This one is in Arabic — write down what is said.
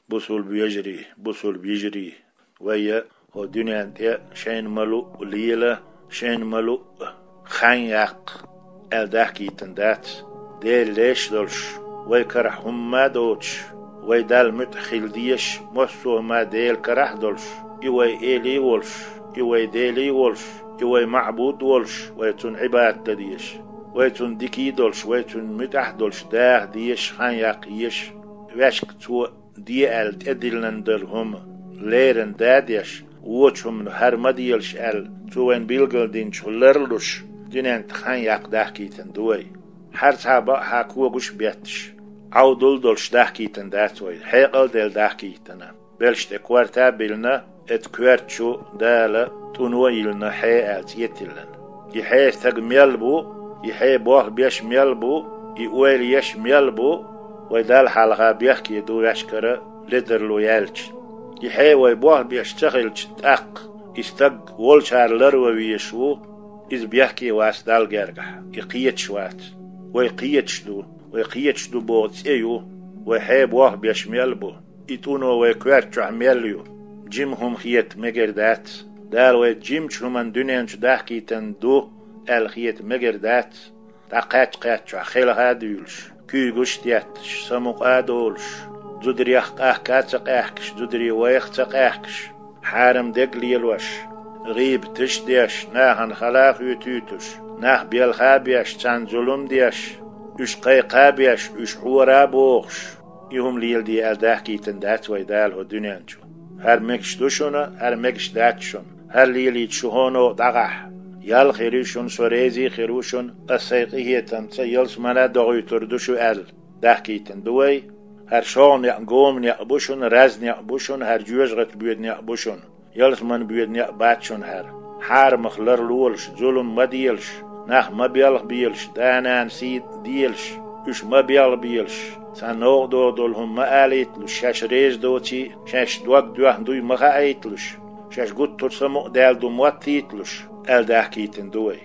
بوصل بيجري ويا هو دنيا انت شين ملو ليلة شين ملو خانياق الداكي تندات ديل ليش دولش وي كرح ما دوتش وي دال متخيل ديش مصو ما ديل كرح دولش يوي إيلي ولش يوي ديلي ولش يوي معبود ولش ويتون عباد ديش ويتون ديكي دولش ويتون متح دولش داه ديش خانياق يش واشك تو دي ال تدلن درهم ليرن داديش ووچهم هر مديلش ال توين بيلگل دين چولرلوش دينن خانياق داكيتن دوي هر تابا حاكو گوش بيتش عودل دولش داكيتن داتوي حيقل دل داكيتن بلش تكورتا بيلنا اتكورتشو دالا تنويلنا حيات يتلن يحي تق ميلبو يحي بوخ بيش ميلبو يويل يش ميلبو ويدال حالها بيحكي دو يشكر لدر لو يالج يحي ويبوخ بيشتغل تاق يستق والشار لرو ويشو إذ بيحكي واس دال جرجح يقيتش وات ويقيتش دو بوت ايو ويحي بوخ بيش ميلبو يتونو ويكوارتش عميليو جيمهم خيت مجردات دال ويجيم شومن دنيا داحكي تندو الخيت مجردات تاقات قاتش خيلها ديولش كي غشتياتش سموق ادولش زودري قاحكات قاحكش زودري ويخ قاحكش حارم دقليلوش غيب تشديش ناهن خلاق يتيتش ناه بيل خابيش تان ظلم ديش اش قيقابيش اش حورا بوخش يهم ليل دي الداحكي تندات ويدال هو دنيانشو هر مكش دوشونا هر مكش داتشون هر ليلي تشوهونو دغح يال خيريشون سوريزي خيروشون السيقية تنسى يلس منا دغوي تردوشو داحكي تندوي هر شون يقوم يقبوشون رزن يقبوشون هر جوجغت بيد يقبوشون يلس من بيد يقباتشون حار مخلر لولش ظلم مديلش ناخ مبيلغ بيلش دانان سيد ديلش اش مبيلغ بيلش سانوغ دولهم ما آليتلوش شاش ريز دوتي شاش دوه دوي مخا آيتلوش شاش قد ترسمو دال دو مواتيتلوش داحكي تندوي